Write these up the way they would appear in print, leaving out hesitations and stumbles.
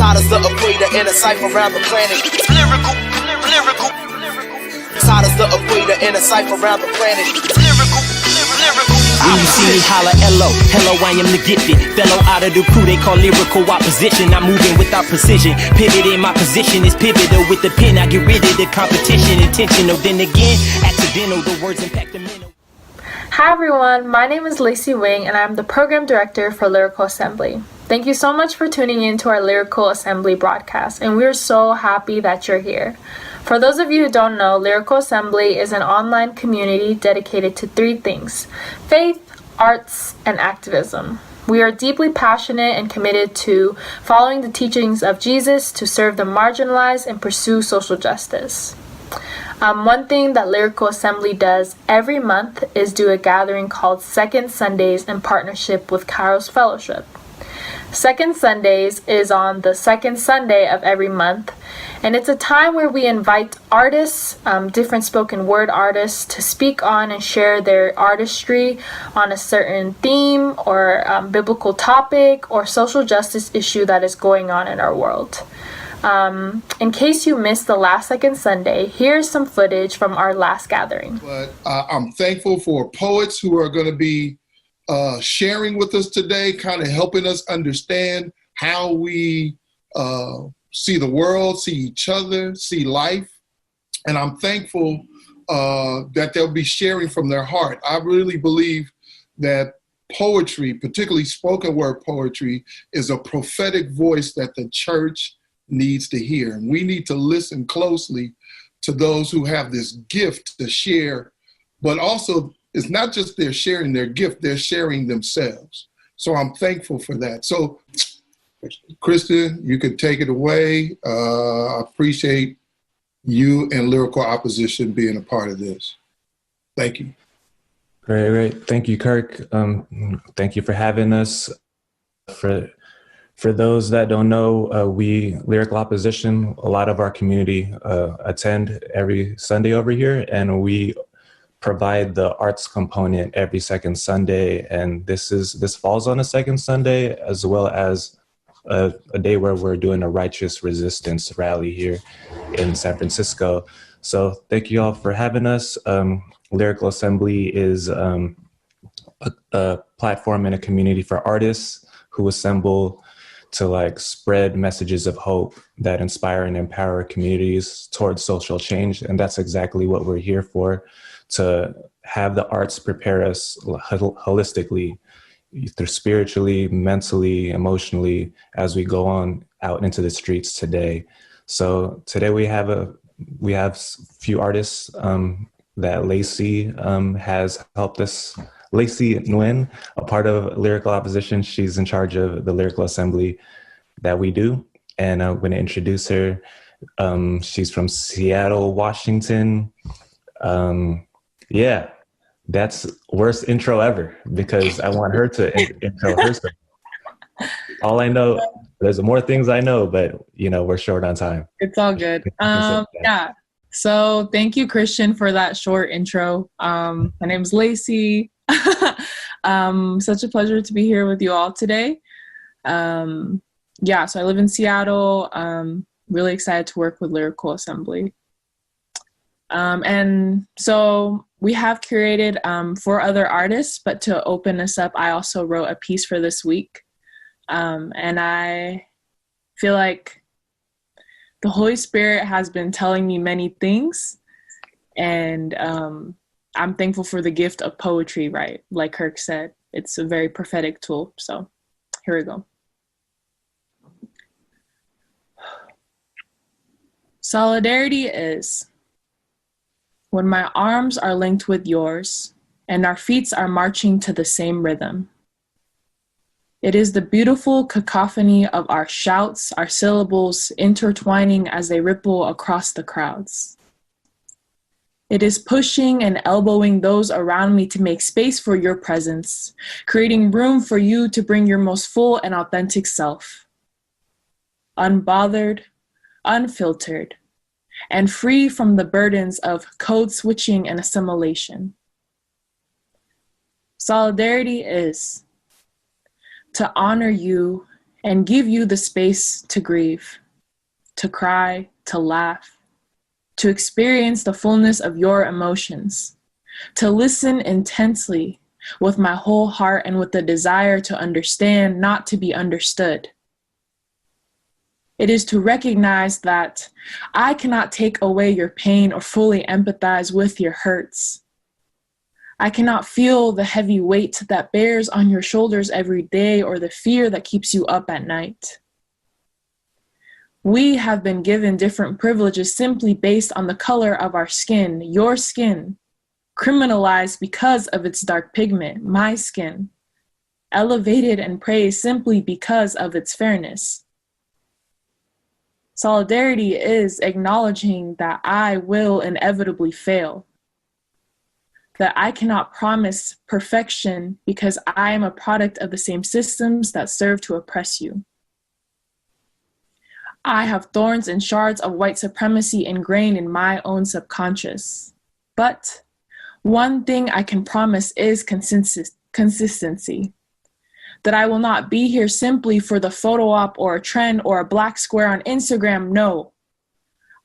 Side as the equator in a cipher around the planet. Lyrical. Side as the equator in a cipher around the planet. Lyrical. When you see me holla, hello, I am the gifted fellow out of the crew they call lyrical opposition. I'm moving without precision, pivoting my position is pivotal. With the pen I get rid of the competition. Intentional, then again, accidental, the words impact the mental. Hi everyone, my name is Lacey Wing and I'm the Program Director for Lyrical Assembly. Thank you so much for tuning in to our Lyrical Assembly broadcast, and we're so happy that you're here. For those of you who don't know, Lyrical Assembly is an online community dedicated to three things: faith, arts, and activism. We are deeply passionate and committed to following the teachings of Jesus to serve the marginalized and pursue social justice. One thing that Lyrical Assembly does every month is do a gathering called Second Sundays in partnership with Kairos Fellowship. Second Sundays is on the second Sunday of every month, and it's a time where we invite artists, different spoken word artists, to speak on and share their artistry on a certain theme or biblical topic or social justice issue that is going on in our world. In case you missed the last Second Sunday, here's some footage from our last gathering. But I'm thankful for poets who are going to be sharing with us today, kind of helping us understand how we see the world, see each other, see life. And I'm thankful that they'll be sharing from their heart. I really believe that poetry, particularly spoken word poetry, is a prophetic voice that the church needs to hear. And we need to listen closely to those who have this gift to share, but also it's not just they're sharing their gift, they're sharing themselves. So I'm thankful for that. So Kristen, you can take it away. I appreciate you and Lyrical Opposition being a part of this. Thank you. Great. Thank you, Kirk. Thank you for having us. For those that don't know, we, Lyrical Opposition, a lot of our community attend every Sunday over here, and we provide the arts component every second Sunday. And this falls on a second Sunday, as well as a day where we're doing a righteous resistance rally here in San Francisco. So thank you all for having us. Lyrical Assembly is a platform and a community for artists who assemble to spread messages of hope that inspire and empower communities towards social change. And that's exactly what we're here for, to have the arts prepare us holistically, either spiritually, mentally, emotionally, as we go on out into the streets today. So today we have a few artists that Lacey has helped us. Lacey Nguyen, a part of Lyrical Opposition, she's in charge of the Lyrical Assembly that we do. And I'm going to introduce her. She's from Seattle, Washington. Yeah, that's worst intro ever, because I want her to intro herself. All I know, there's more things I know, but we're short on time. It's all good. Yeah. So thank you, Christian, for that short intro. My name's Lacey. Such a pleasure to be here with you all today. So I live in Seattle. Really excited to work with Lyrical Assembly. And so we have curated 4 other artists, but to open us up, I also wrote a piece for this week. And I feel like the Holy Spirit has been telling me many things, and I'm thankful for the gift of poetry, right? Like Kirk said, it's a very prophetic tool. So here we go. Solidarity is when my arms are linked with yours and our feet are marching to the same rhythm. It is the beautiful cacophony of our shouts, our syllables intertwining as they ripple across the crowds. It is pushing and elbowing those around me to make space for your presence, creating room for you to bring your most full and authentic self. Unbothered, unfiltered, and free from the burdens of code switching and assimilation. Solidarity is to honor you and give you the space to grieve, to cry, to laugh, to experience the fullness of your emotions, to listen intensely with my whole heart and with the desire to understand, not to be understood. It is to recognize that I cannot take away your pain or fully empathize with your hurts. I cannot feel the heavy weight that bears on your shoulders every day or the fear that keeps you up at night. We have been given different privileges simply based on the color of our skin, your skin, criminalized because of its dark pigment, my skin, elevated and praised simply because of its fairness. Solidarity is acknowledging that I will inevitably fail, that I cannot promise perfection because I am a product of the same systems that serve to oppress you. I have thorns and shards of white supremacy ingrained in my own subconscious. But one thing I can promise is consistency. That I will not be here simply for the photo op or a trend or a black square on Instagram. No,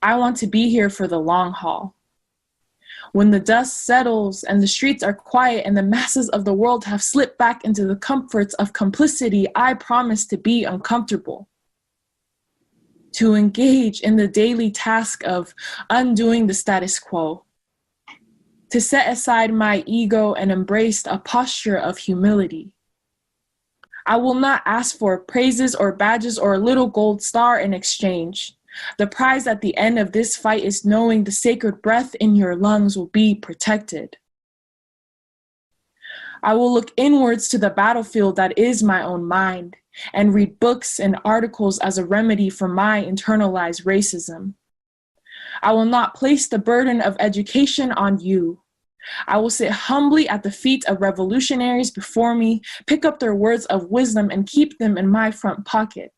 I want to be here for the long haul. When the dust settles and the streets are quiet and the masses of the world have slipped back into the comforts of complicity, I promise to be uncomfortable. To engage in the daily task of undoing the status quo. To set aside my ego and embrace a posture of humility. I will not ask for praises or badges or a little gold star in exchange. The prize at the end of this fight is knowing the sacred breath in your lungs will be protected. I will look inwards to the battlefield that is my own mind and read books and articles as a remedy for my internalized racism. I will not place the burden of education on you. I will sit humbly at the feet of revolutionaries before me, pick up their words of wisdom and keep them in my front pocket.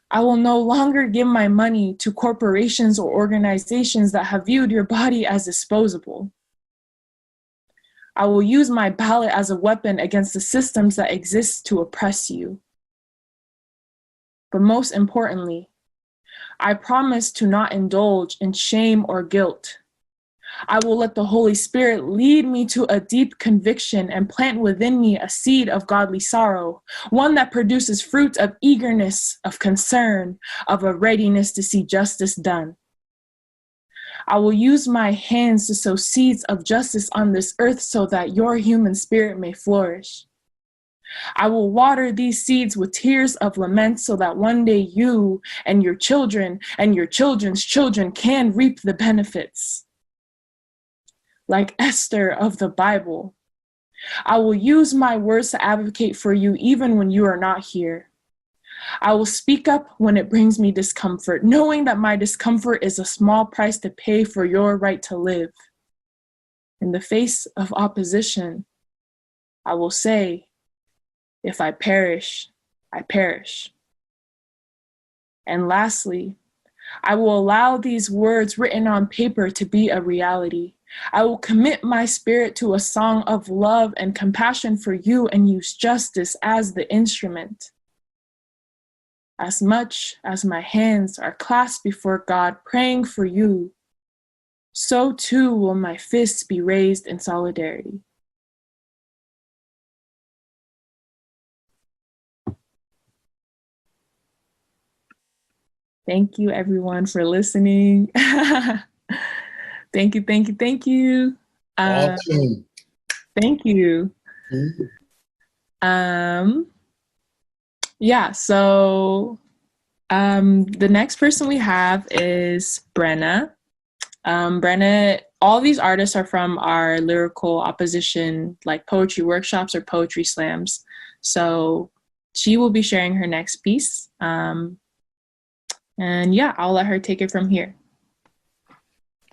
I will no longer give my money to corporations or organizations that have viewed your body as disposable. I will use my ballot as a weapon against the systems that exist to oppress you. But most importantly, I promise to not indulge in shame or guilt. I will let the Holy Spirit lead me to a deep conviction and plant within me a seed of godly sorrow, one that produces fruit of eagerness, of concern, of a readiness to see justice done. I will use my hands to sow seeds of justice on this earth so that your human spirit may flourish. I will water these seeds with tears of lament so that one day you and your children and your children's children can reap the benefits. Like Esther of the Bible, I will use my words to advocate for you even when you are not here. I will speak up when it brings me discomfort, knowing that my discomfort is a small price to pay for your right to live. In the face of opposition, I will say, if I perish, I perish. And lastly, I will allow these words written on paper to be a reality. I will commit my spirit to a song of love and compassion for you and use justice as the instrument. As much as my hands are clasped before God praying for you, so too will my fists be raised in solidarity. Thank you everyone for listening. Thank you, thank you, thank you. Awesome. Thank you. Yeah, so the next person we have is Brenna. Brenna, all these artists are from our lyrical opposition, like poetry workshops or poetry slams. So she will be sharing her next piece. And yeah, I'll let her take it from here.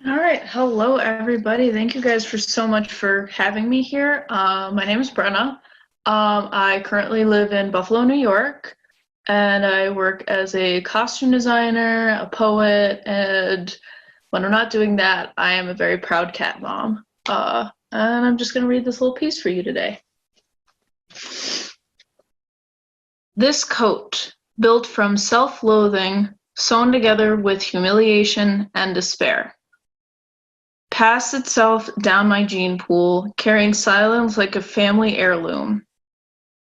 All right. Hello, everybody. Thank you guys so much for having me here. My name is Brenna. I currently live in Buffalo, New York, and I work as a costume designer, a poet, and when I'm not doing that, I am a very proud cat mom. And I'm just going to read this little piece for you today. This coat, built from self-loathing, sewn together with humiliation and despair, passed itself down my gene pool, carrying silence like a family heirloom.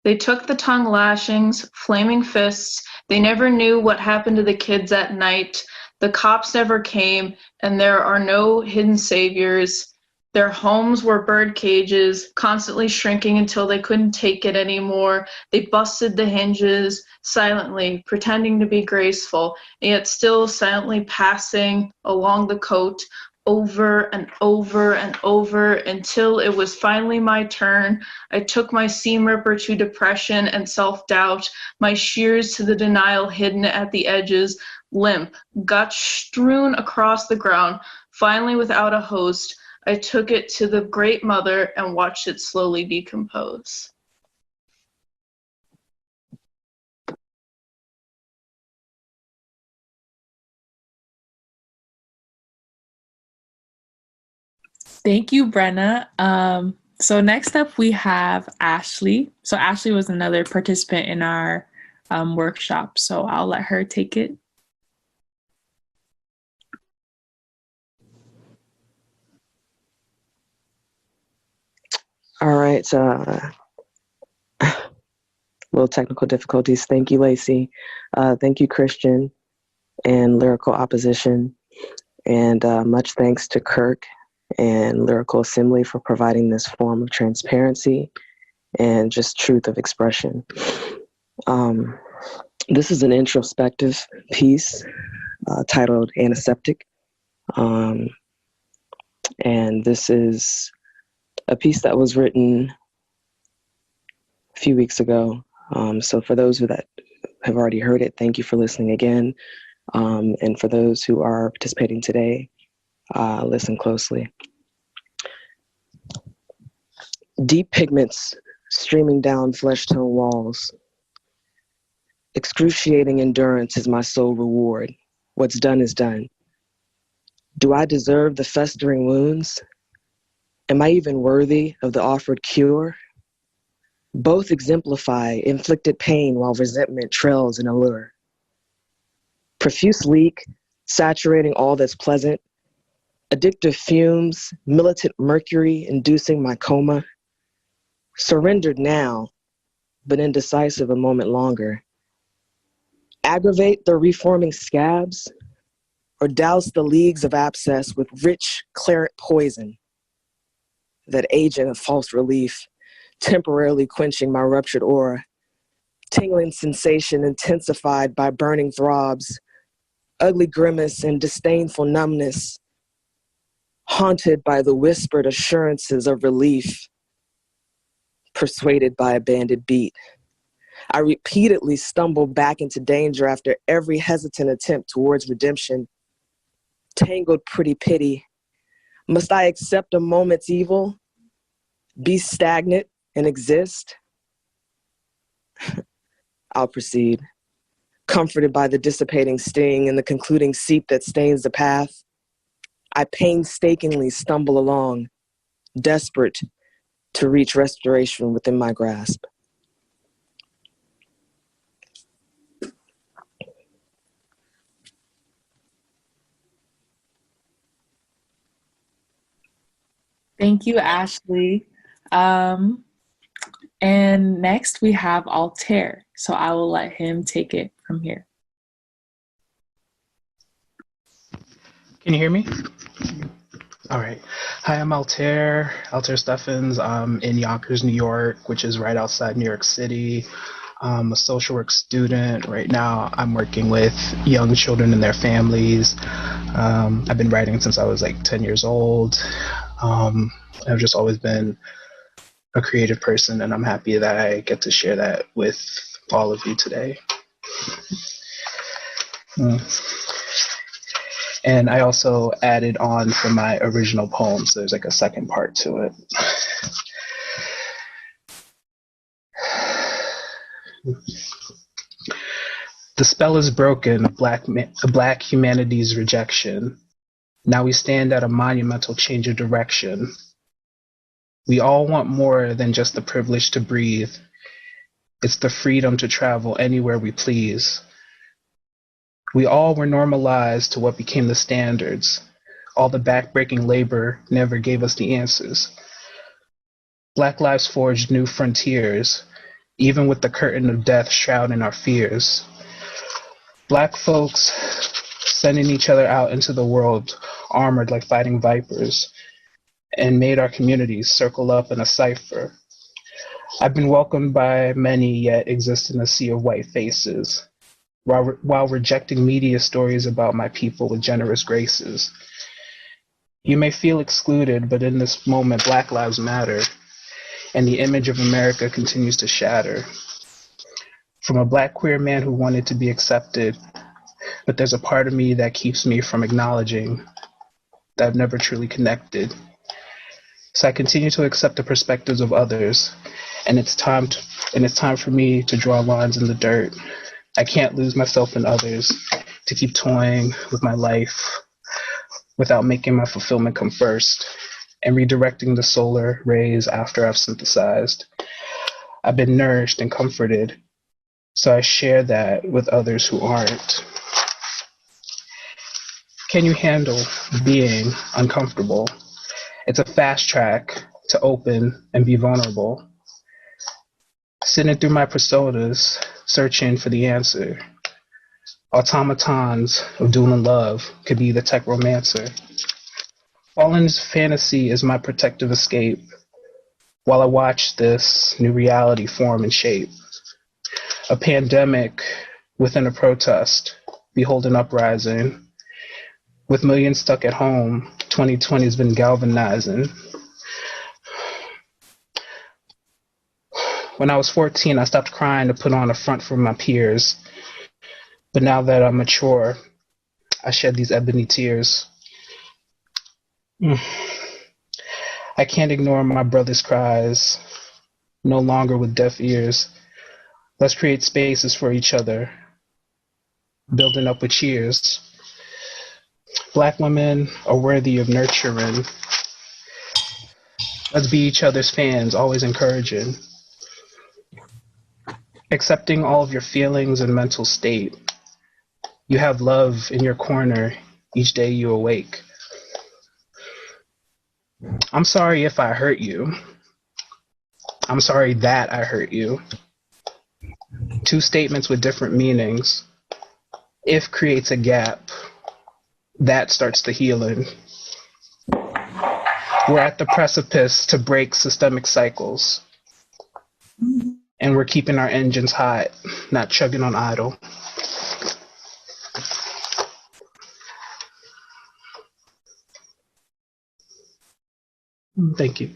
They took the tongue lashings, flaming fists. They never knew what happened to the kids at night. The cops never came, and there are no hidden saviors. Their homes were bird cages, constantly shrinking until they couldn't take it anymore. They busted the hinges silently, pretending to be graceful, and yet still silently passing along the coat, over and over and over until it was finally my turn. I took my seam ripper to depression and self-doubt, my shears to the denial hidden at the edges, limp, guts strewn across the ground. Finally, without a host, I took it to the Great Mother and watched it slowly decompose. Thank you, Brenna. So next up we have Ashley. So Ashley was another participant in our workshop, so I'll let her take it. All right. Little technical difficulties. Thank you, Lacey. Thank you, Christian and Lyrical Opposition. And much thanks to Kirk and Lyrical Assembly for providing this form of transparency and just truth of expression. This is an introspective piece titled Antiseptic. And this is a piece that was written a few weeks ago. So for those that have already heard it, thank you for listening again. And for those who are participating today, listen closely. Deep pigments streaming down flesh-tone walls. Excruciating endurance is my sole reward. What's done is done. Do I deserve the festering wounds? Am I even worthy of the offered cure? Both exemplify inflicted pain while resentment trails an allure. Profuse leak, saturating all that's pleasant. Addictive fumes, militant mercury inducing my coma. Surrendered now, but indecisive a moment longer. Aggravate the reforming scabs, or douse the leagues of abscess with rich claret poison, that agent of false relief, temporarily quenching my ruptured aura, tingling sensation intensified by burning throbs, ugly grimace and disdainful numbness, haunted by the whispered assurances of relief, persuaded by a banded beat. I repeatedly stumble back into danger after every hesitant attempt towards redemption. Tangled pretty pity. Must I accept a moment's evil? Be stagnant and exist? I'll proceed, comforted by the dissipating sting and the concluding seep that stains the path. I painstakingly stumble along, desperate to reach restoration within my grasp. Thank you, Ashley. And next we have Altair. So I will let him take it from here. Can you hear me? All right. Hi, I'm Altair Steffens. I'm in Yonkers, New York, which is right outside New York City. I'm a social work student. Right now, I'm working with young children and their families. I've been writing since I was like 10 years old. I've just always been a creative person, and I'm happy that I get to share that with all of you today. And I also added on from my original poem, so there's like a second part to it. The spell is broken, black humanity's rejection. Now we stand at a monumental change of direction. We all want more than just the privilege to breathe. It's the freedom to travel anywhere we please. We all were normalized to what became the standards. All the backbreaking labor never gave us the answers. Black lives forged new frontiers, even with the curtain of death shrouding our fears. Black folks sending each other out into the world armored like fighting vipers, and made our communities circle up in a cipher. I've been welcomed by many, yet exist in a sea of white faces, while rejecting media stories about my people with generous graces. You may feel excluded, but in this moment, Black lives matter, and the image of America continues to shatter. From a Black queer man who wanted to be accepted, but there's a part of me that keeps me from acknowledging that I've never truly connected. So I continue to accept the perspectives of others, and it's time for me to draw lines in the dirt. I can't lose myself in others to keep toying with my life without making my fulfillment come first and redirecting the solar rays after I've synthesized. I've been nourished and comforted, so I share that with others who aren't. Can you handle being uncomfortable? It's a fast track to open and be vulnerable. Sitting through my personas, searching for the answer. Automatons of dueling love could be the tech romancer. Fallen's fantasy is my protective escape while I watch this new reality form and shape. A pandemic within a protest, behold an uprising. With millions stuck at home, 2020 has been galvanizing. When I was 14, I stopped crying to put on a front for my peers. But now that I'm mature, I shed these ebony tears. I can't ignore my brother's cries, no longer with deaf ears. Let's create spaces for each other, building up with cheers. Black women are worthy of nurturing. Let's be each other's fans, always encouraging. Accepting all of your feelings and mental state. You have love in your corner each day you awake. I'm sorry if I hurt you. I'm sorry that I hurt you. Two statements with different meanings. If creates a gap, that starts the healing. We're at the precipice to break systemic cycles. And we're keeping our engines hot, not chugging on idle. Thank you.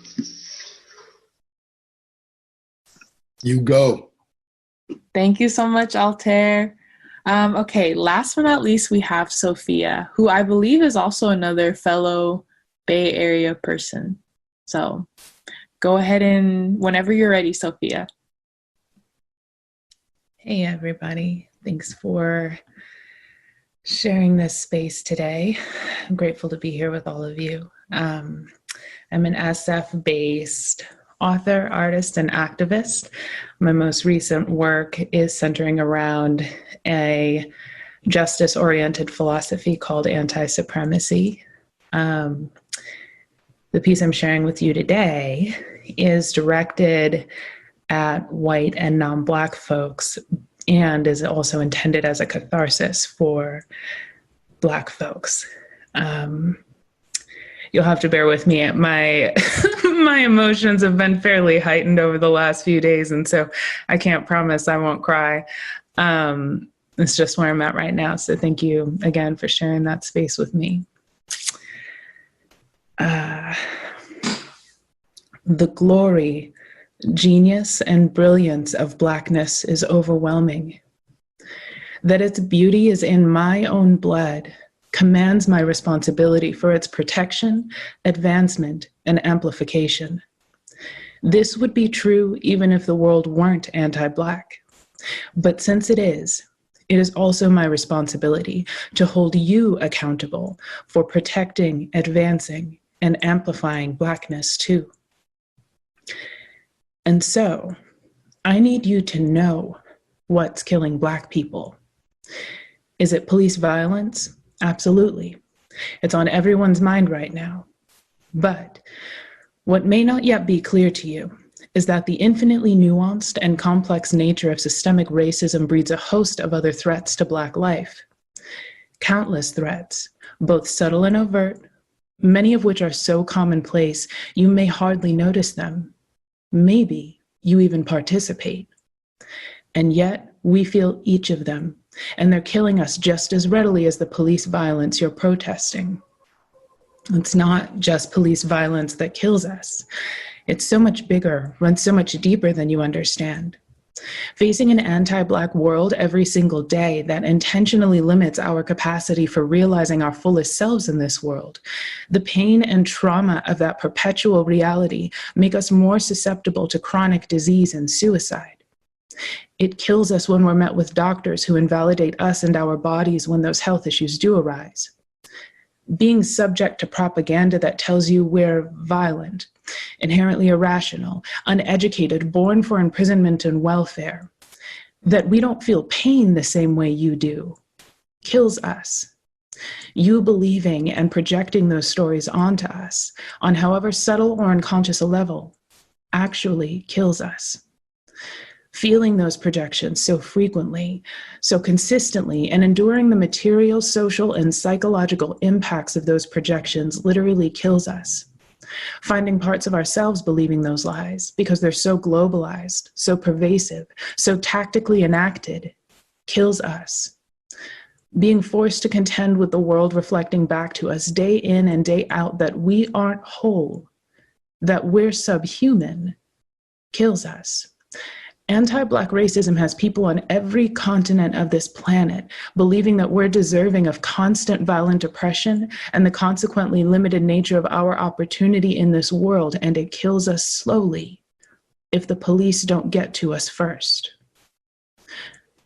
You go. Thank you so much, Altair. Okay, last but not least, we have Sophia, who I believe is also another fellow Bay Area person. So go ahead and whenever you're ready, Sophia. Hey, everybody. Thanks for sharing this space today. I'm grateful to be here with all of you. I'm an SF-based author, artist, and activist. My most recent work is centering around a justice-oriented philosophy called anti-supremacy. The piece I'm sharing with you today is directed at white and non-Black folks and is also intended as a catharsis for Black folks. You'll have to bear with me. My my emotions have been fairly heightened over the last few days, and so I can't promise I won't cry. It's just where I'm at right now. So thank you again for sharing that space with me. The glory, genius, and brilliance of Blackness is overwhelming. That its beauty is in my own blood commands my responsibility for its protection, advancement, and amplification. This would be true even if the world weren't anti-Black. But since it is also my responsibility to hold you accountable for protecting, advancing, and amplifying Blackness too. And so, I need you to know what's killing Black people. Is it police violence? Absolutely. It's on everyone's mind right now. But what may not yet be clear to you is that the infinitely nuanced and complex nature of systemic racism breeds a host of other threats to Black life. Countless threats, both subtle and overt, many of which are so commonplace you may hardly notice them. Maybe you even participate. And yet we feel each of them, and they're killing us just as readily as the police violence you're protesting. It's not just police violence that kills us. It's so much bigger, runs so much deeper than you understand. Facing an anti-Black world every single day that intentionally limits our capacity for realizing our fullest selves in this world, the pain and trauma of that perpetual reality make us more susceptible to chronic disease and suicide. It kills us when we're met with doctors who invalidate us and our bodies when those health issues do arise. Being subject to propaganda that tells you we're violent, inherently irrational, uneducated, born for imprisonment and welfare, that we don't feel pain the same way you do, kills us. You believing and projecting those stories onto us, on however subtle or unconscious a level, actually kills us. Feeling those projections so frequently, so consistently, and enduring the material, social, and psychological impacts of those projections literally kills us. Finding parts of ourselves believing those lies because they're so globalized, so pervasive, so tactically enacted, kills us. Being forced to contend with the world reflecting back to us day in and day out that we aren't whole, that we're subhuman, kills us. Anti-Black racism has people on every continent of this planet believing that we're deserving of constant violent oppression and the consequently limited nature of our opportunity in this world, and it kills us slowly if the police don't get to us first.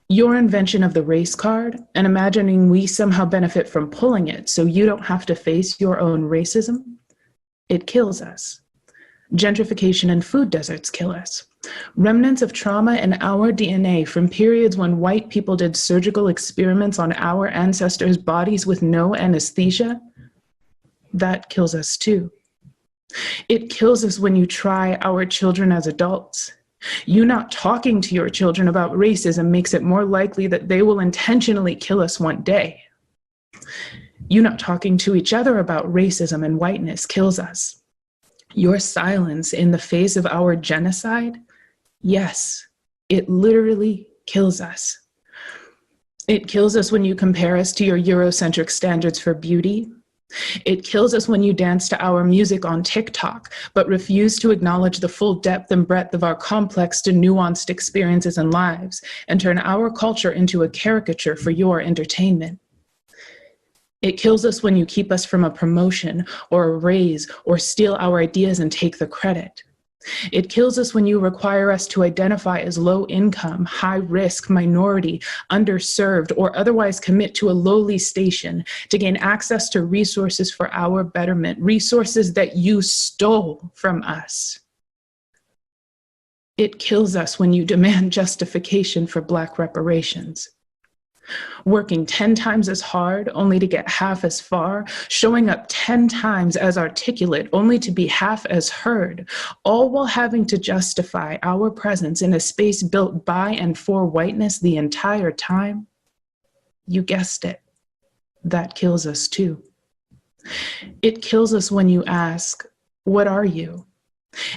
Your invention of the race card and imagining we somehow benefit from pulling it so you don't have to face your own racism, it kills us. Gentrification and food deserts kill us. Remnants of trauma in our DNA from periods when white people did surgical experiments on our ancestors' bodies with no anesthesia, that kills us too. It kills us when you try our children as adults. You not talking to your children about racism makes it more likely that they will intentionally kill us one day. You not talking to each other about racism and whiteness kills us. Your silence in the face of our genocide, yes, it literally kills us. It kills us when you compare us to your Eurocentric standards for beauty. It kills us when you dance to our music on TikTok, but refuse to acknowledge the full depth and breadth of our complex and nuanced experiences and lives, and turn our culture into a caricature for your entertainment. It kills us when you keep us from a promotion or a raise or steal our ideas and take the credit. It kills us when you require us to identify as low income, high risk, minority, underserved, or otherwise commit to a lowly station to gain access to resources for our betterment, resources that you stole from us. It kills us when you demand justification for Black reparations. Working 10 times as hard only to get half as far, showing up 10 times as articulate only to be half as heard, all while having to justify our presence in a space built by and for whiteness the entire time. You guessed it, that kills us too. It kills us when you ask, what are you?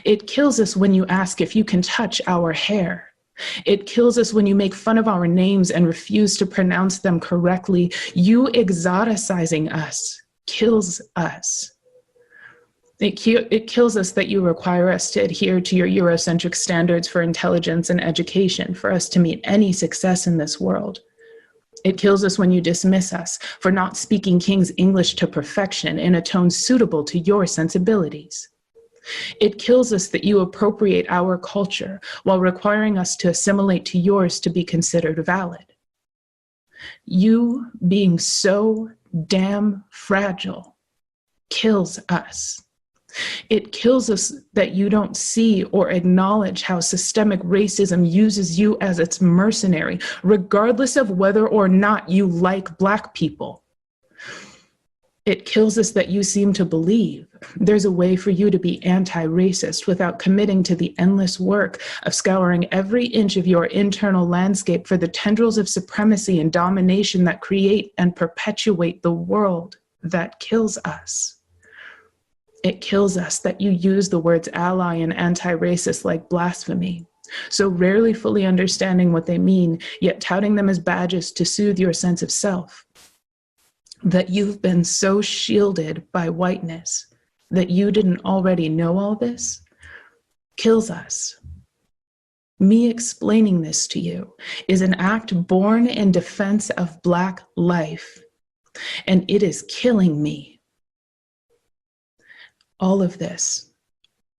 It kills us when you ask if you can touch our hair. It kills us when you make fun of our names and refuse to pronounce them correctly. You exoticizing us kills us. It kills us that you require us to adhere to your Eurocentric standards for intelligence and education for us to meet any success in this world. It kills us when you dismiss us for not speaking King's English to perfection in a tone suitable to your sensibilities. It kills us that you appropriate our culture while requiring us to assimilate to yours to be considered valid. You being so damn fragile kills us. It kills us that you don't see or acknowledge how systemic racism uses you as its mercenary, regardless of whether or not you like Black people. It kills us that you seem to believe there's a way for you to be anti-racist without committing to the endless work of scouring every inch of your internal landscape for the tendrils of supremacy and domination that create and perpetuate the world that kills us. It kills us that you use the words ally and anti-racist like blasphemy, so rarely fully understanding what they mean, yet touting them as badges to soothe your sense of self. That you've been so shielded by whiteness that you didn't already know all this kills us. Me explaining this to you is an act born in defense of Black life, and it is killing me. All of this,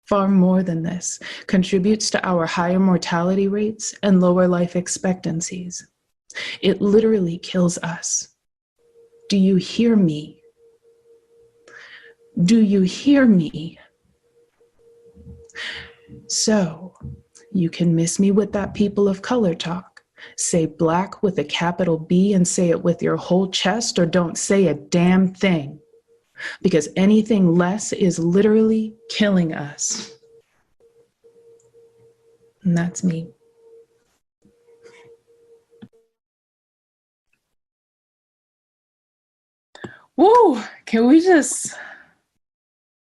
far more than this, contributes to our higher mortality rates and lower life expectancies. It literally kills us. Do you hear me? Do you hear me? So, you can miss me with that people of color talk. Say Black with a capital B and say it with your whole chest, or don't say a damn thing. Because anything less is literally killing us. And that's me. Woo! Can we just,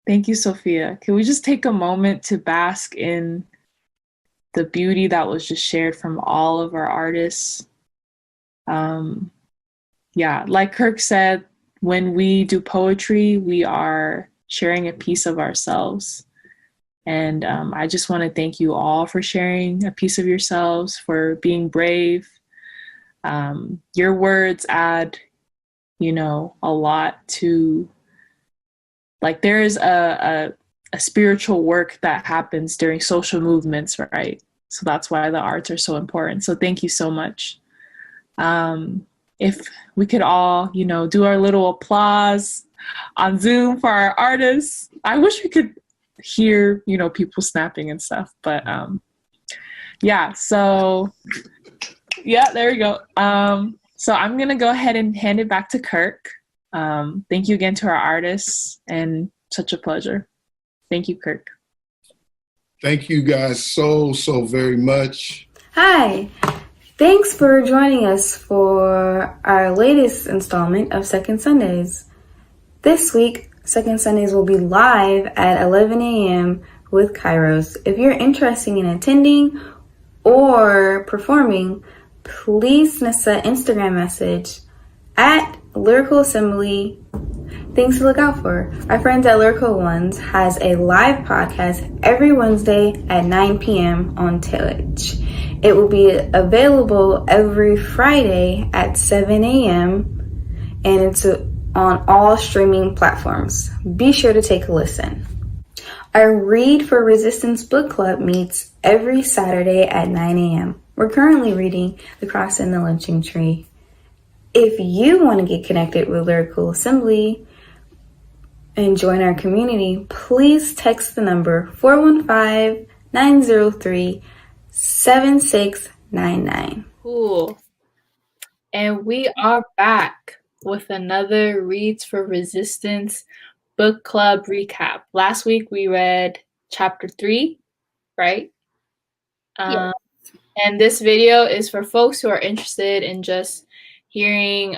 thank you, Sophia. Can we just take a moment to bask in the beauty that was just shared from all of our artists? Yeah, like Kirk said, when we do poetry, we are sharing a piece of ourselves. And I just want to thank you all for sharing a piece of yourselves, for being brave. Your words add, a lot to, like, there is a spiritual work that happens during social movements, right? So that's why the arts are so important. So thank you so much. If we could all, do our little applause on Zoom for our artists. I wish we could hear, people snapping and stuff, but yeah, so yeah, there we go. So I'm going to go ahead and hand it back to Kirk. Thank you again to our artists, and such a pleasure. Thank you, Kirk. Thank you guys so very much. Hi. Thanks for joining us for our latest installment of Second Sundays. This week, Second Sundays will be live at 11 a.m. with Kairos. If you're interested in attending or performing, please send us an Instagram message at Lyrical Assembly. Things to look out for. Our friends at Lyrical Ones has a live podcast every Wednesday at 9 p.m. on Twitch. It will be available every Friday at 7 a.m. and it's on all streaming platforms. Be sure to take a listen. Our Read for Resistance book club meets every Saturday at 9 a.m. We're currently reading The Cross and the Lynching Tree. If you want to get connected with Lyrical Assembly and join our community, please text the number 415-903-7699. Cool. And we are back with another Reads for Resistance book club recap. Last week we read chapter 3, right? Yes. And this video is for folks who are interested in just hearing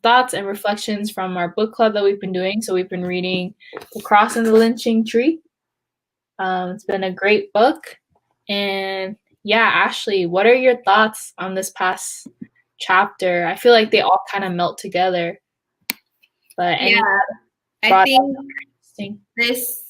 thoughts and reflections from our book club that we've been doing. So we've been reading The Cross and the Lynching Tree. It's been a great book. And yeah, Ashley, what are your thoughts on this past chapter? I feel like they all kind of melt together. But yeah, I think this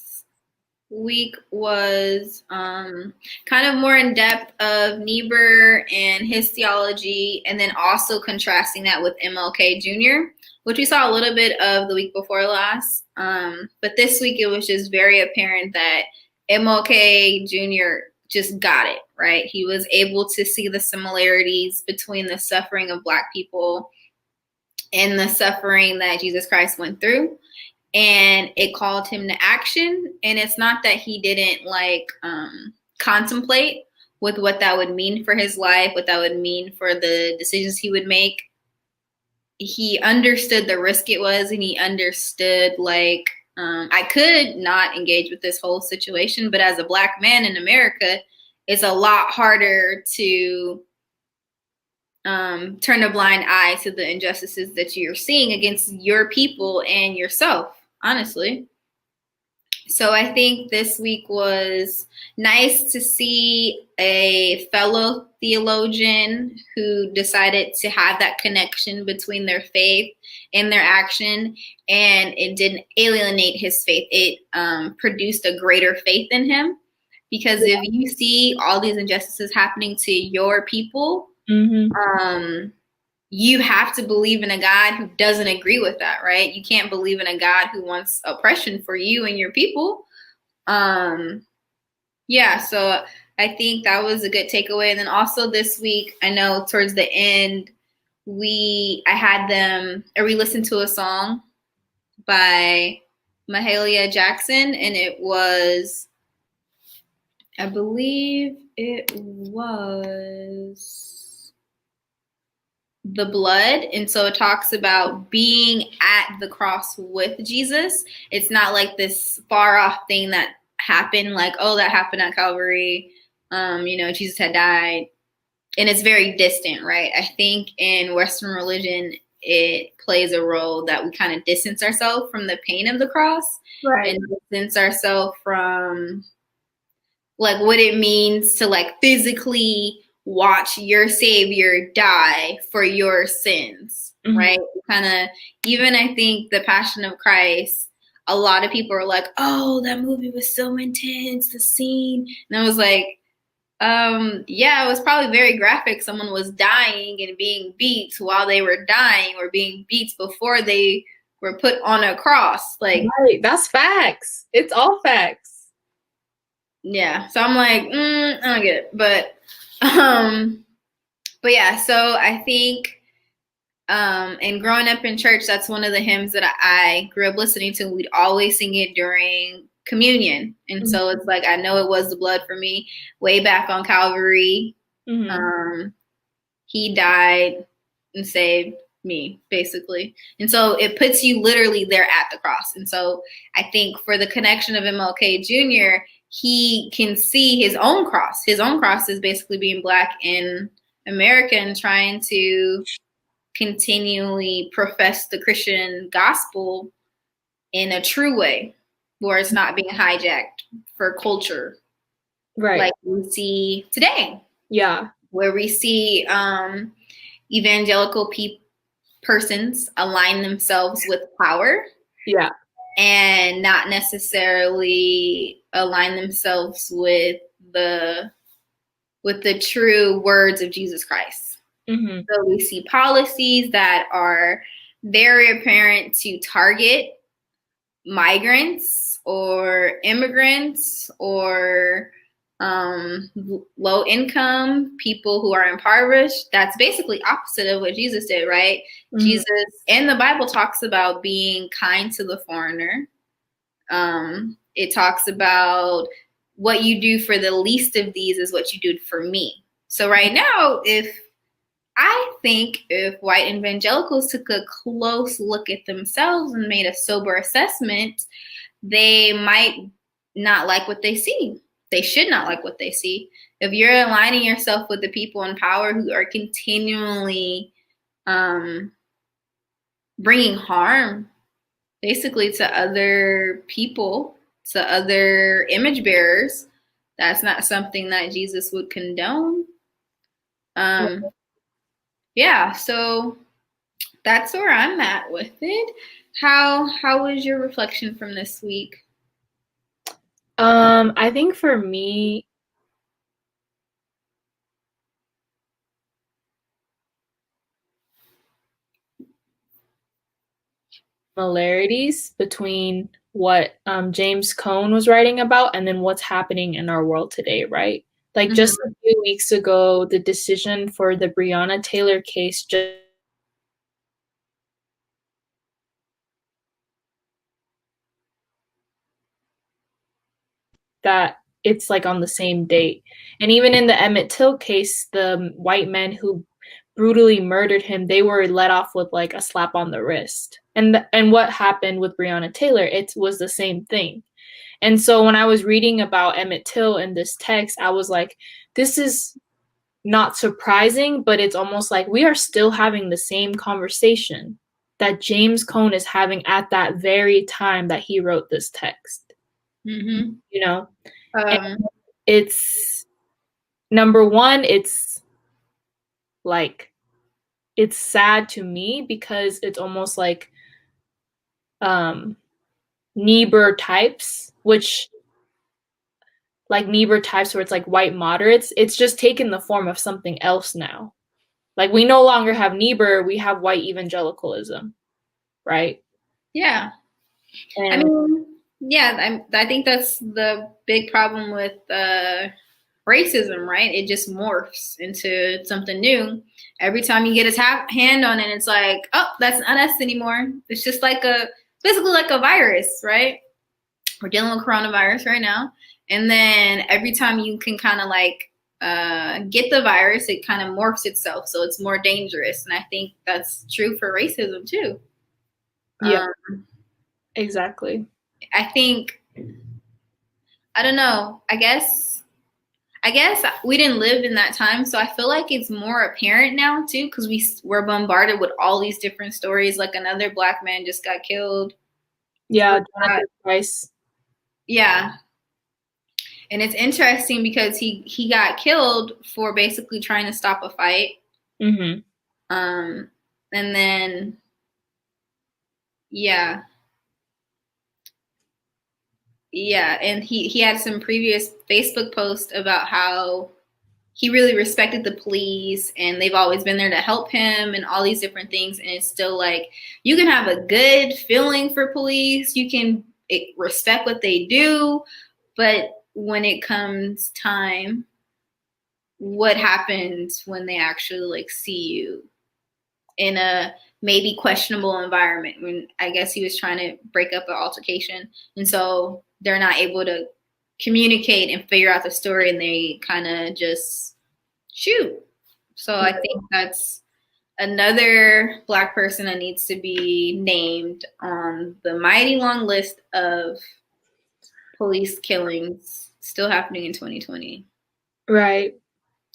week was kind of more in depth of Niebuhr and his theology, and then also contrasting that with MLK Jr., which we saw a little bit of the week before last. But this week it was just very apparent that MLK Jr. just got it, right? He was able to see the similarities between the suffering of Black people and the suffering that Jesus Christ went through. and it called him to action. And it's not that he didn't like contemplate with what that would mean for his life, what that would mean for the decisions he would make. He understood the risk it was, and he understood like I could not engage with this whole situation, but as a Black man in America, it's a lot harder to turn a blind eye to the injustices that you're seeing against your people and yourself, honestly. So I think this week was nice to see a fellow theologian who decided to have that connection between their faith and their action, and it didn't alienate his faith. It produced a greater faith in him, because if you see all these injustices happening to your people, you have to believe in a God who doesn't agree with that, right? You can't believe in a God who wants oppression for you and your people. Yeah, so I think that was a good takeaway. And then also this week, I know towards the end, we listened to a song by Mahalia Jackson, and it was, I believe it was The Blood. And so it talks about being at the cross with Jesus. It's not like this far off thing that happened, like, oh, that happened at Calvary. Jesus had died. And it's very distant, right? I think in Western religion, it plays a role that we kind of distance ourselves from the pain of the cross, right? And distance ourselves from like what it means to like physically watch your Savior die for your sins, right? Kind of, even I think the Passion of Christ, a lot of people are like, oh, that movie was so intense, the scene. And I was like, yeah, it was probably very graphic. Someone was dying and being beat while they were dying, or being beat before they were put on a cross. Like, right, that's facts. It's all facts. Yeah. So I'm like, I don't get it. But yeah, so I think and growing up in church, that's one of the hymns that I grew up listening to. We'd always sing it during communion. And so it's like, I know it was the blood for me way back on Calvary. He died and saved me, basically. And so it puts you literally there at the cross. And so I think for the connection of MLK Jr., he can see his own cross. His own cross is basically being Black in America and trying to continually profess the Christian gospel in a true way, where it's not being hijacked for culture, right? Like we see today. Yeah, where we see evangelical persons align themselves with power. Yeah, and not necessarily align themselves with the true words of Jesus Christ. So we see policies that are very apparent to target migrants or immigrants or low income people who are impoverished. That's basically opposite of what Jesus did, right? Jesus in the Bible talks about being kind to the foreigner. It talks about what you do for the least of these is what you do for me. So right now, if white evangelicals took a close look at themselves and made a sober assessment, they might not like what they see. They should not like what they see. If you're aligning yourself with the people in power who are continually bringing harm, basically, to other people, to other image bearers, that's not something that Jesus would condone. Yeah, so that's where I'm at with it. How was your reflection from this week? I think for me, similarities between what James Cone was writing about and then what's happening in our world today, right? Like just a few weeks ago, the decision for the Breonna Taylor case just that it's like on the same date. And even in the Emmett Till case, the white men who brutally murdered him, they were let off with like a slap on the wrist. And what happened with Breonna Taylor, it was the same thing. And so when I was reading about Emmett Till in this text, I was like, this is not surprising, but it's almost like we are still having the same conversation that James Cone is having at that very time that he wrote this text. Mm-hmm. You know, and it's number one, it's like, it's sad to me because it's almost like Niebuhr types, which like Niebuhr types where it's like white moderates, it's just taken the form of something else now. Like we no longer have Niebuhr, we have white evangelicalism, right? Yeah. And I mean, yeah, I think that's the big problem with racism, right? It just morphs into something new. Every time you get a hand on it, it's like, oh, that's not us anymore. It's just like basically like a virus, right? We're dealing with coronavirus right now. And then every time you can kind of like get the virus, it kind of morphs itself. So it's more dangerous. And I think that's true for racism too. Yeah, exactly. I think, I don't know, I guess we didn't live in that time. So I feel like it's more apparent now too, because we're bombarded with all these different stories. Like another Black man just got killed. Yeah, Jonathan Price. Yeah. And it's interesting because he got killed for basically trying to stop a fight. Mm-hmm. And then, yeah. Yeah, and he had some previous Facebook posts about how he really respected the police and they've always been there to help him and all these different things. And it's still like, you can have a good feeling for police, you can respect what they do, but when it comes time, what happens when they actually like see you in a maybe questionable environment? When I guess he was trying to break up an altercation, and so they're not able to communicate and figure out the story, and they kind of just shoot. So I think that's another Black person that needs to be named on the mighty long list of police killings still happening in 2020. Right.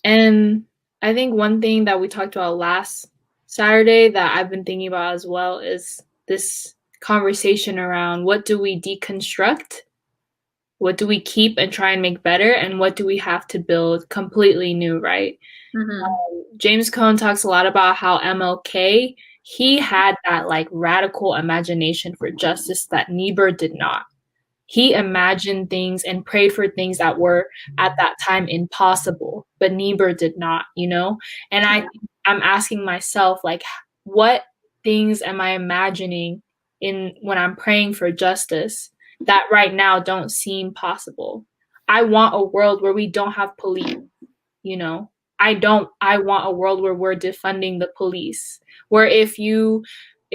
And I think one thing that we talked about last Saturday that I've been thinking about as well is this conversation around what do we deconstruct? What do we keep and try and make better? And what do we have to build completely new, right? Mm-hmm. James Cone talks a lot about how MLK, he had that like radical imagination for justice that Niebuhr did not. He imagined things and prayed for things that were at that time impossible, but Niebuhr did not, you know? And I'm asking myself, like, what things am I imagining when I'm praying for justice that right now don't seem possible? I want a world where we don't have police, you know? I want a world where we're defunding the police, where if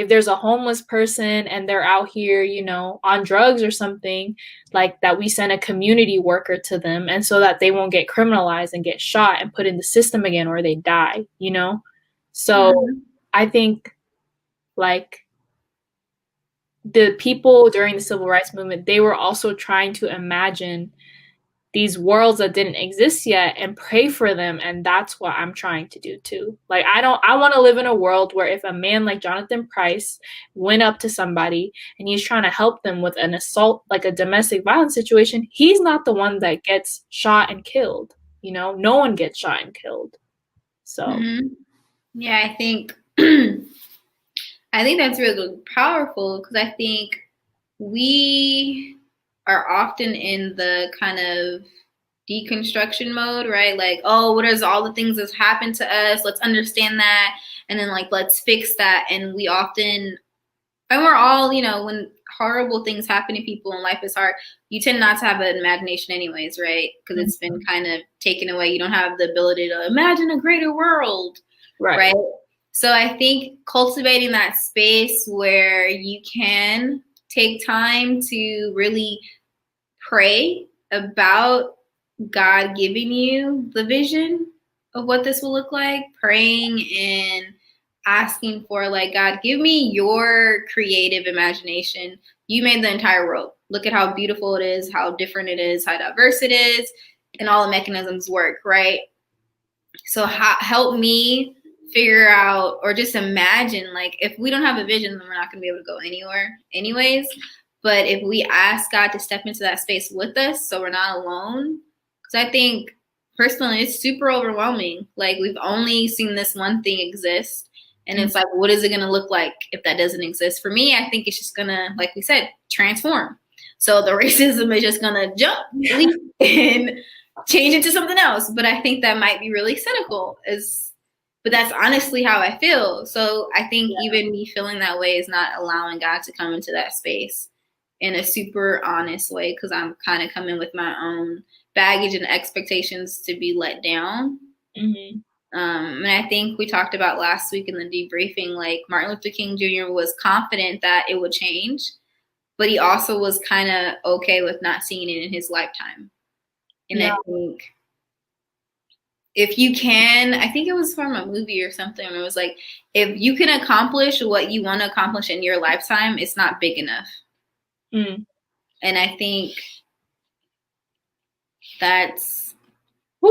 there's a homeless person and they're out here, you know, on drugs or something, like that we send a community worker to them, and so that they won't get criminalized and get shot and put in the system again, or they die, you know? So I think like the people during the civil rights movement, they were also trying to imagine these worlds that didn't exist yet and pray for them. And that's what I'm trying to do too. Like, I want to live in a world where if a man like Jonathan Price went up to somebody and he's trying to help them with an assault, like a domestic violence situation, he's not the one that gets shot and killed. You know, no one gets shot and killed. So, yeah, I think that's really powerful, because I think we are often in the kind of deconstruction mode, right? Like, oh, what is all the things that's happened to us? Let's understand that. And then like, let's fix that. And we're all, you know, when horrible things happen to people and life is hard, you tend not to have an imagination anyways, right? Because it's been kind of taken away. You don't have the ability to imagine a greater world, right? So I think cultivating that space where you can take time to really pray about God giving you the vision of what this will look like, praying and asking for, like, God, give me your creative imagination. You made the entire world. Look at how beautiful it is, how different it is, how diverse it is, and all the mechanisms work, right? So help me figure out, or just imagine, like, if we don't have a vision, then we're not going to be able to go anywhere anyways. But if we ask God to step into that space with us, so we're not alone, because I think personally it's super overwhelming. Like, we've only seen this one thing exist, and it's like, what is it going to look like if that doesn't exist? For me, I think it's just going to, like we said, transform. So the racism is just going to jump and change into something else. But I think that might be really cynical, but that's honestly how I feel. So I think even me feeling that way is not allowing God to come into that space in a super honest way, because I'm kind of coming with my own baggage and expectations to be let down. Mm-hmm. And I think we talked about last week in the debriefing, like, Martin Luther King Jr. was confident that it would change, but he also was kind of okay with not seeing it in his lifetime. And I think if you can, I think it was from a movie or something, and it was like, if you can accomplish what you want to accomplish in your lifetime, it's not big enough. Mm. And I think that's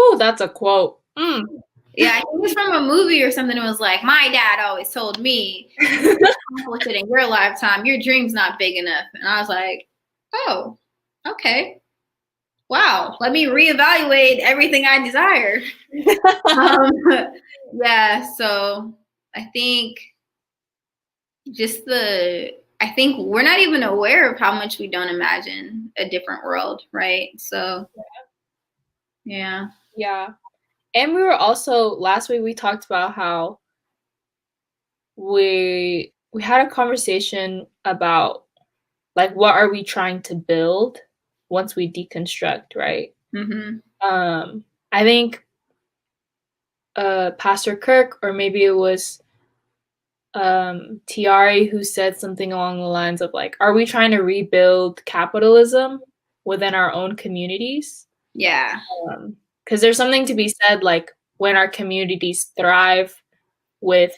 a quote. Yeah, I think it was from a movie or something. It was like, my dad always told me, accomplish it in your lifetime, your dream's not big enough. And I was like, oh, okay. Wow, let me reevaluate everything I desire. Yeah, so I think I think we're not even aware of how much we don't imagine a different world, right? So, yeah. Yeah. And we were also, last week we talked about how we had a conversation about, like, what are we trying to build once we deconstruct, right? Mm-hmm. I think Pastor Kirk, or maybe it was Tiari, who said something along the lines of, like, are we trying to rebuild capitalism within our own communities? Yeah. Because there's something to be said, like, when our communities thrive with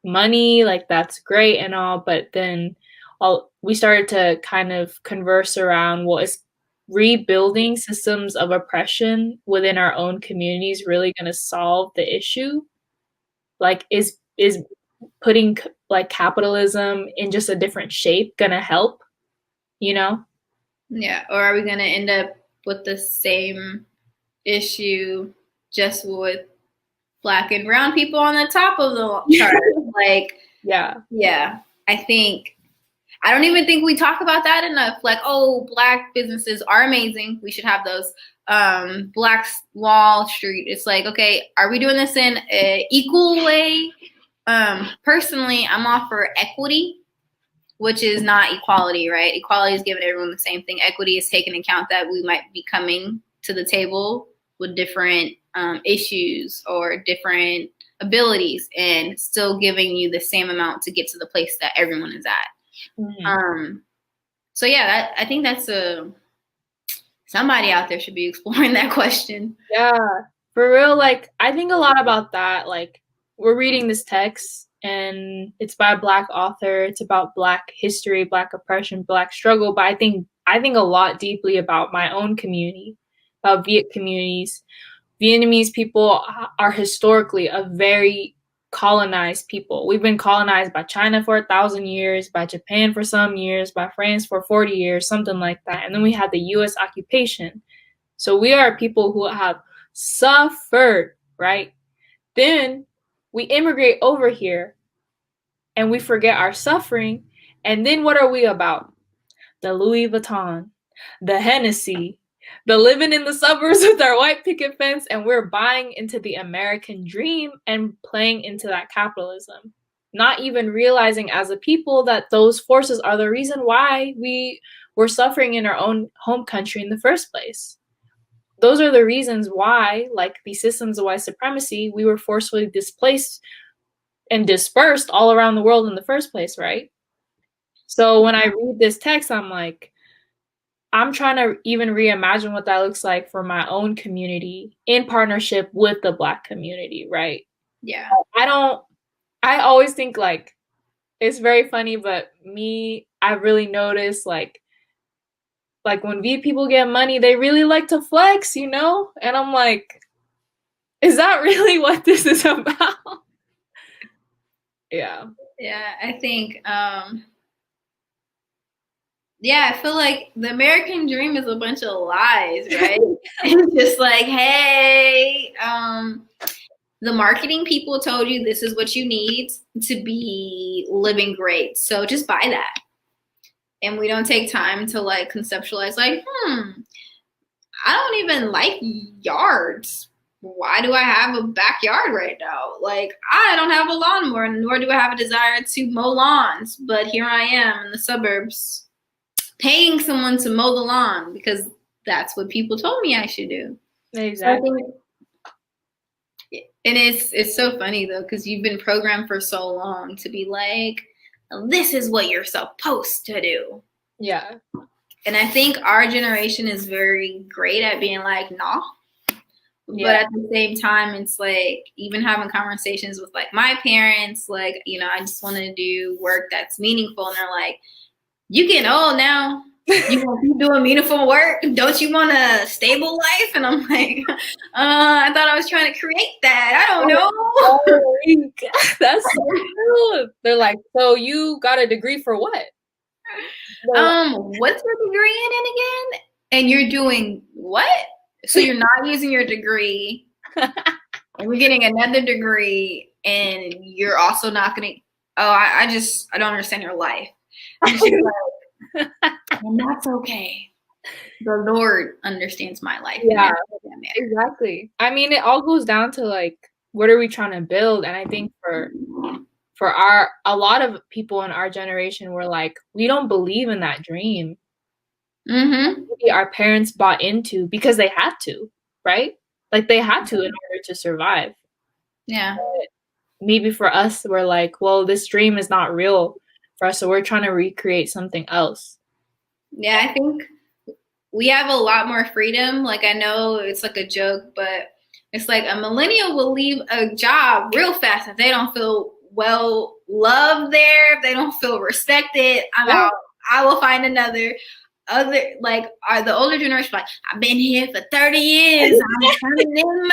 money, like, that's great and all, but then we started to kind of converse around, well, is rebuilding systems of oppression within our own communities really going to solve the issue? Like, is putting, like, capitalism in just a different shape going to help, you know? Yeah, or are we going to end up with the same issue just with Black and brown people on the top of the chart? Like, yeah, I don't even think we talk about that enough. Like, oh, Black businesses are amazing, we should have those. Black Wall Street, it's like, okay, are we doing this in an equal way? Personally, I'm all for equity, which is not equality, right? Equality is giving everyone the same thing. Equity is taking account that we might be coming to the table with different issues or different abilities, and still giving you the same amount to get to the place that everyone is at. Mm-hmm. So yeah, I think that's somebody out there should be exploring that question. Yeah, for real. Like, I think a lot about that. Like, we're reading this text, and it's by a Black author. It's about Black history, Black oppression, Black struggle. But I think a lot deeply about my own community, about Viet communities. Vietnamese people are historically a very colonized people. We've been colonized by China for 1,000 years, by Japan for some years, by France for 40 years, something like that. And then we had the U.S. occupation. So we are people who have suffered, right? Then we immigrate over here and we forget our suffering. And then what are we about? The Louis Vuitton, the Hennessy, the living in the suburbs with our white picket fence, and we're buying into the American dream and playing into that capitalism. Not even realizing as a people that those forces are the reason why we were suffering in our own home country in the first place. Those are the reasons why, like these systems of white supremacy, we were forcefully displaced and dispersed all around the world in the first place, right? So when I read this text, I'm like, I'm trying to even reimagine what that looks like for my own community in partnership with the Black community, right? Yeah. I always think like, it's very funny, but I really notice like when V people get money, they really like to flex, you know? And I'm like, is that really what this is about? Yeah. Yeah, I think yeah, I feel like the American dream is a bunch of lies, right? It's just like, hey, the marketing people told you this is what you need to be living great. So just buy that. And we don't take time to like conceptualize like, I don't even like yards. Why do I have a backyard right now? Like, I don't have a lawnmower, nor do I have a desire to mow lawns. But here I am in the suburbs paying someone to mow the lawn because that's what people told me I should do. Exactly. And it's so funny though, because you've been programmed for so long to be like, this is what you're supposed to do. Yeah. And I think our generation is very great at being like, nah. Yeah. But at the same time, it's like even having conversations with like my parents, like, you know, I just want to do work that's meaningful. And they're like, you getting old now. You want to keep doing meaningful work? Don't you want a stable life? And I'm like, I thought I was trying to create that. I don't know. That's so true. They're like, so you got a degree for what? What's your degree in it again? And you're doing what? So you're not using your degree, and we're getting another degree, and you're also not going to. Oh, I don't understand your life. And she's like, and that's okay. The Lord understands my life. Yeah, exactly. I mean, it all goes down to like, what are we trying to build? And I think for a lot of people in our generation, we're like, we don't believe in that dream. Maybe our parents bought into because they had to, right? Like they had to in order to survive. Yeah. But maybe for us, we're like, well, this dream is not real for us, so we're trying to recreate something else. Yeah, I think we have a lot more freedom. Like I know it's like a joke, but it's like a millennial will leave a job real fast if they don't feel well loved there, if they don't feel respected. I'm out. I will find another. Like are the older generation like, I've been here for 30 years. I'm turning in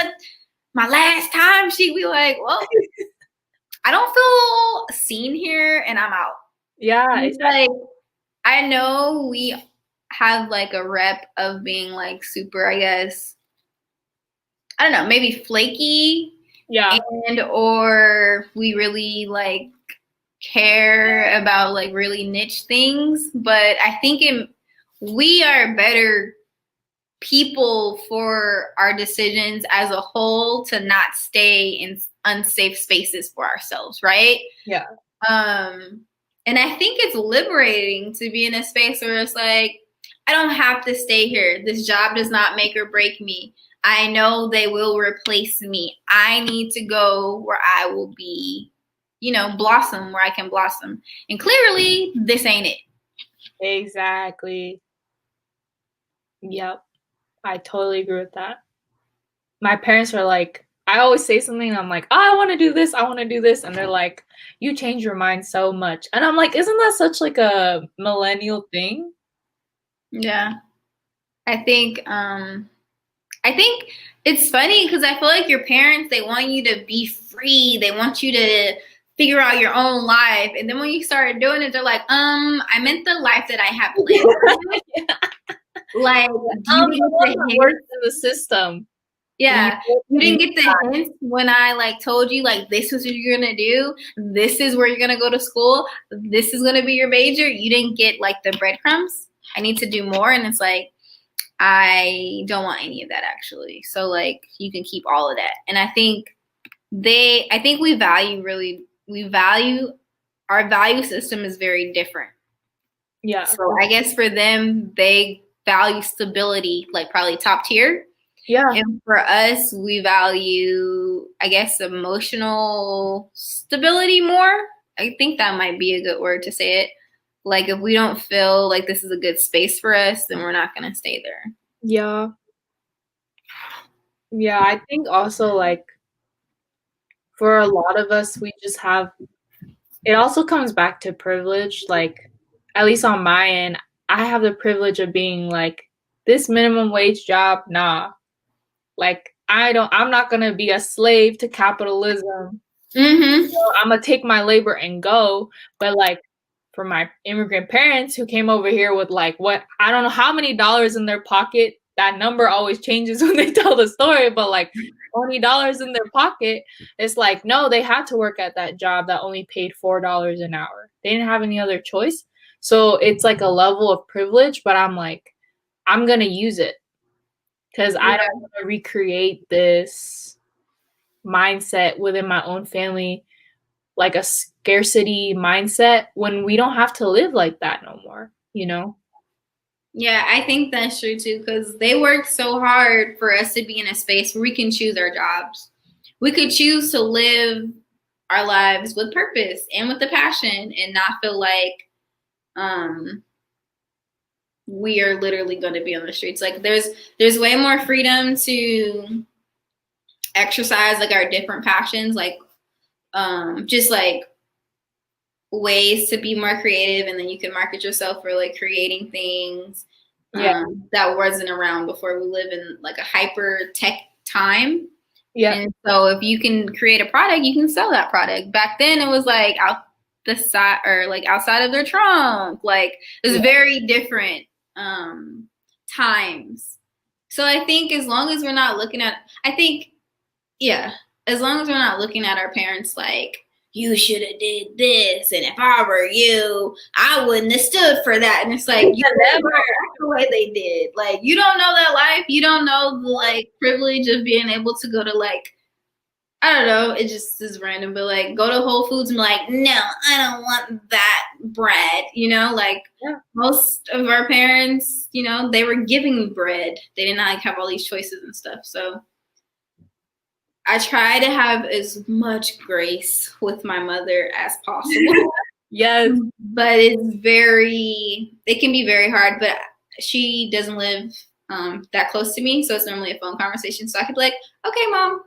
my last time sheet. We like, well, I don't feel seen here and I'm out. Yeah. It's like I know we have like a rep of being like super, I guess, I don't know, maybe flaky. Yeah. And or we really like care about like really niche things. But I think we are better people for our decisions as a whole to not stay in unsafe spaces for ourselves, right? Yeah. And I think it's liberating to be in a space where it's like, I don't have to stay here. This job does not make or break me. I know they will replace me. I need to go where I will be, you know, blossom, where I can blossom. And clearly, this ain't it. Exactly. Yep. I totally agree with that. My parents are like, I always say something and I'm like, oh, I want to do this. I want to do this. And they're like, you change your mind so much. And I'm like, isn't that such like a millennial thing? Yeah. I think it's funny because I feel like your parents, they want you to be free. They want you to figure out your own life. And then when you start doing it, they're like, I meant the life that I have planned. Yeah. Like, you didn't get in the system. Yeah. You didn't get the hints when I like told you like this is what you're gonna do. This is where you're gonna go to school. This is gonna be your major. You didn't get like the breadcrumbs. I need to do more. And it's like, I don't want any of that actually. So like you can keep all of that. And I think we value our value system is very different. Yeah. So I guess for them, they value stability, like probably top tier. Yeah. And for us, we value, I guess, emotional stability more. I think that might be a good word to say it. Like, if we don't feel like this is a good space for us, then we're not going to stay there. Yeah. Yeah, I think also, like, for a lot of us, we just have, it also comes back to privilege. Like, at least on my end, I have the privilege of being like, this minimum wage job, nah. Like, I'm not gonna be a slave to capitalism. Mm-hmm. So I'm gonna take my labor and go. But like, for my immigrant parents who came over here with like, what, I don't know how many dollars in their pocket, that number always changes when they tell the story, but like $20 in their pocket, it's like, no, they had to work at that job that only paid $4 an hour. They didn't have any other choice. So it's like a level of privilege, but I'm like, I'm gonna use it because I don't want to recreate this mindset within my own family, like a scarcity mindset, when we don't have to live like that no more, you know? Yeah, I think that's true too, because they work so hard for us to be in a space where we can choose our jobs. We could choose to live our lives with purpose and with the passion and not feel like we are literally going to be on the streets. Like, there's way more freedom to exercise like our different passions, like just like ways to be more creative, and then you can market yourself for like creating things that wasn't around before. We live in like a hyper tech time. Yeah. And so if you can create a product, you can sell that product. Back then it was like out the side or like outside of their trunk. Like, it was very different times. So I think as long as we're not looking at, as long as we're not looking at our parents like, you should have did this, and if I were you, I wouldn't have stood for that. And it's like, you never act the way they did. Like, you don't know that life. You don't know the like privilege of being able to go to like, I don't know, it just is random, but like go to Whole Foods and be like, no, I don't want that bread. You know, like most of our parents, you know, they were giving bread. They didn't like have all these choices and stuff. So I try to have as much grace with my mother as possible. Yes. But it can be very hard, but she doesn't live that close to me. So it's normally a phone conversation. So I could be like, okay, Mom,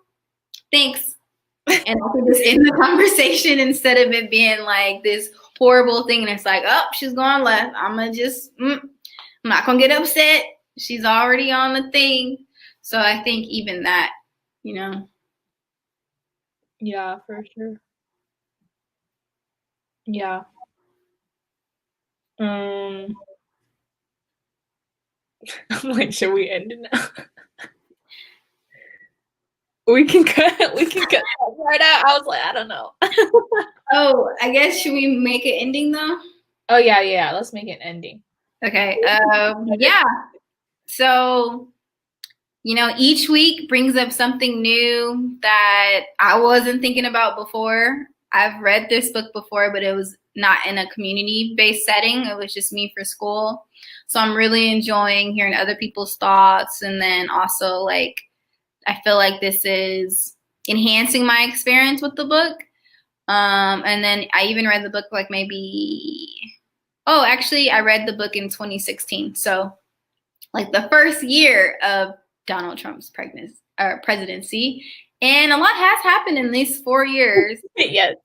thanks. And I could just end the conversation instead of it being like this horrible thing. And it's like, oh, she's going left. I'm not going to get upset. She's already on the thing. So I think even that, you know. Yeah, for sure. Yeah. I'm like, should we end it now? we can cut that right out. I was like, I don't know. Oh, I guess, should we make an ending though? Oh yeah. Let's make an ending. Okay. Yeah. So, you know, each week brings up something new that I wasn't thinking about before. I've read this book before, but it was not in a community-based setting. It was just me for school. So I'm really enjoying hearing other people's thoughts. And then also, like, I feel like this is enhancing my experience with the book. And then I even read the book like I read the book in 2016. So like the first year of Donald Trump's presidency, and a lot has happened in these 4 years. Yes.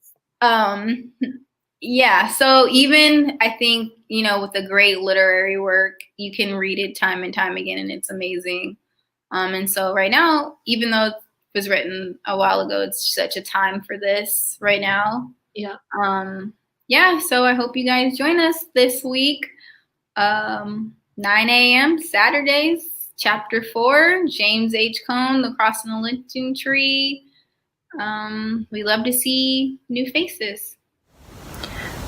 Yeah. So even I think, you know, with a great literary work, you can read it time and time again, and it's amazing. And so right now, even though it was written a while ago, it's such a time for this right now. Yeah. Yeah. So I hope you guys join us this week, 9 a.m. Saturdays. Chapter 4, James H. Cone, The Cross and the Lynching Tree. We love to see new faces.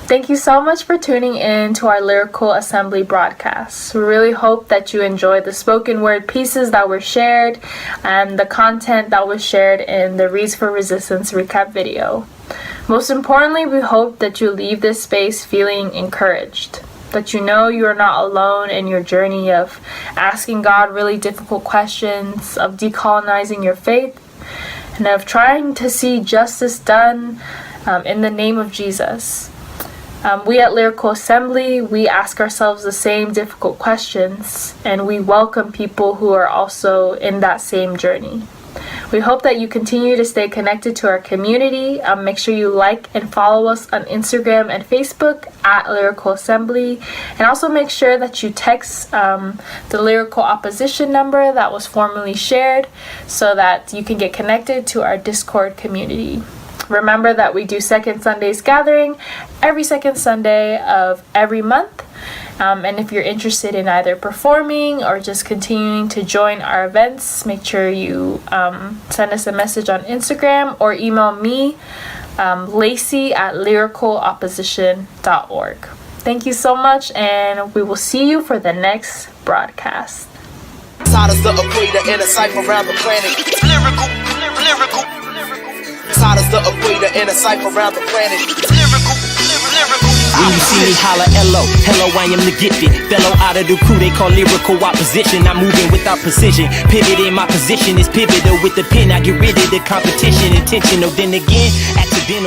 Thank you so much for tuning in to our Lyrical Assembly broadcast. We really hope that you enjoyed the spoken word pieces that were shared and the content that was shared in the Reads for Resistance recap video. Most importantly, we hope that you leave this space feeling encouraged, that you know you are not alone in your journey of asking God really difficult questions, of decolonizing your faith, and of trying to see justice done in the name of Jesus. We at Lyrical Assembly, we ask ourselves the same difficult questions, and we welcome people who are also in that same journey. We hope that you continue to stay connected to our community. Make sure you like and follow us on Instagram and Facebook at Lyrical Assembly. And also make sure that you text the Lyrical Opposition number that was formerly shared so that you can get connected to our Discord community. Remember that we do Second Sundays gathering every second Sunday of every month. And if you're interested in either performing or just continuing to join our events, make sure you send us a message on Instagram or email me, Lacey at lyricalopposition.org. Thank you so much, and we will see you for the next broadcast. Taught us the equator in a cipher around the planet. Lyrical. Taught us the equator in a cipher around the planet. Lyrical. When you see me holla hello, I am the gifted fellow out of the crew they call lyrical opposition. I'm moving without precision, pivot in my position is pivotal. With the pen I get rid of the competition, intentional, then again accidental.